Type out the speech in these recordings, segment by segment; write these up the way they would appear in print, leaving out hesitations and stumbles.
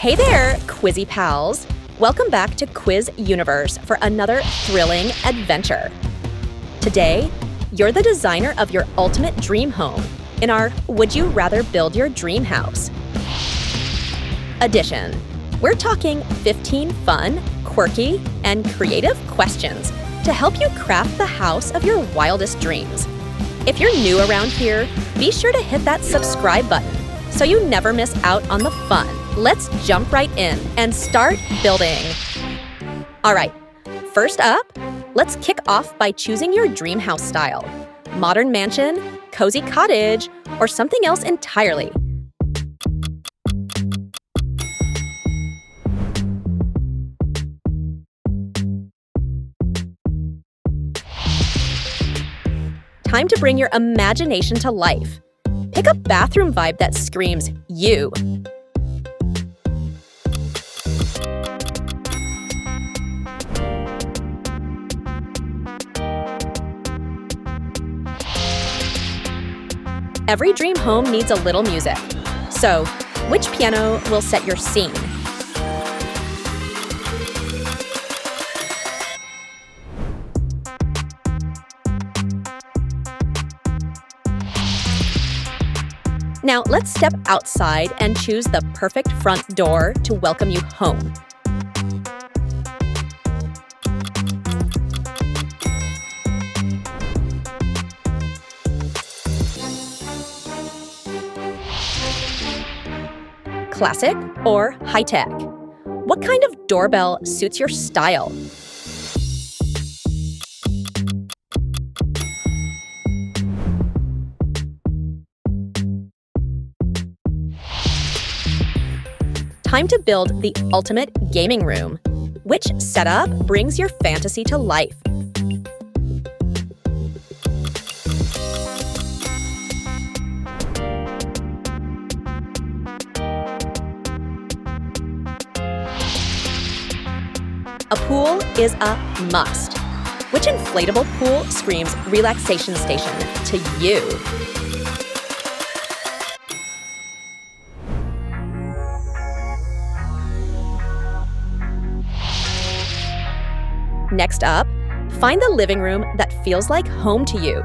Hey there, Quizzy pals! Welcome back to Quiz Universe for another thrilling adventure. Today, you're the designer of your ultimate dream home in our Would You Rather Build Your Dream House edition. We're talking 15 fun, quirky, and creative questions to help you craft the house of your wildest dreams. If you're new around here, be sure to hit that subscribe button so you never miss out on the fun. Let's jump right in and start building. All right, first up, let's kick off by choosing your dream house style. Modern mansion, cozy cottage, or something else entirely. Time to bring your imagination to life. Pick a bathroom vibe that screams you. Every dream home needs a little music. So, which piano will set your scene? Now, let's step outside and choose the perfect front door to welcome you home. Classic or high-tech? What kind of doorbell suits your style? Time to build the ultimate gaming room. Which setup brings your fantasy to life? A pool is a must. Which inflatable pool screams relaxation station to you? Next up, find the living room that feels like home to you.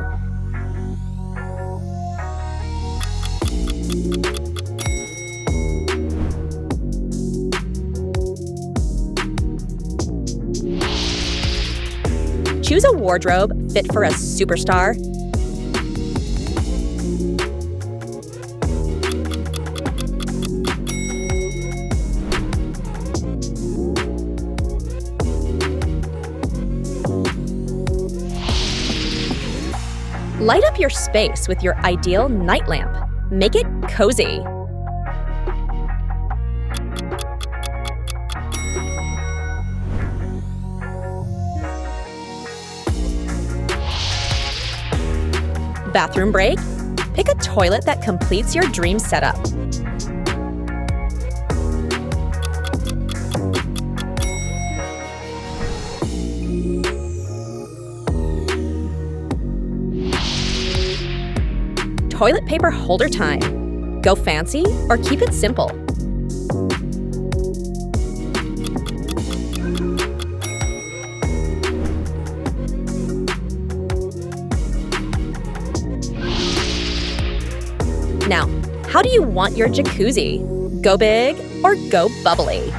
Choose a wardrobe fit for a superstar. Light up your space with your ideal night lamp. Make it cozy. Bathroom break? Pick a toilet that completes your dream setup. Toilet paper holder time. Go fancy or keep it simple. Now, how do you want your jacuzzi? Go big or go bubbly?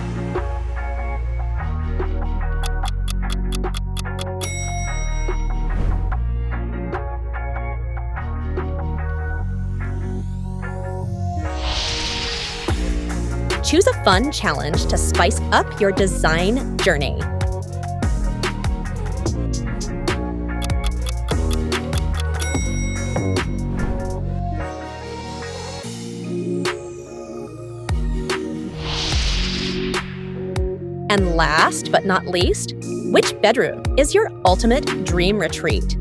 Choose a fun challenge to spice up your design journey. And last but not least, which bedroom is your ultimate dream retreat?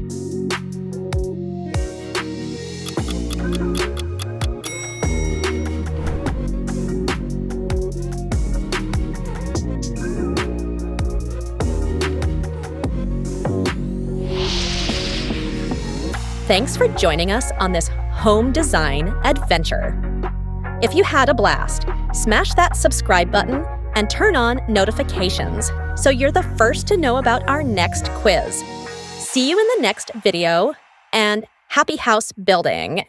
Thanks for joining us on this home design adventure. If you had a blast, smash that subscribe button and turn on notifications so you're the first to know about our next quiz. See you in the next video, and happy house building!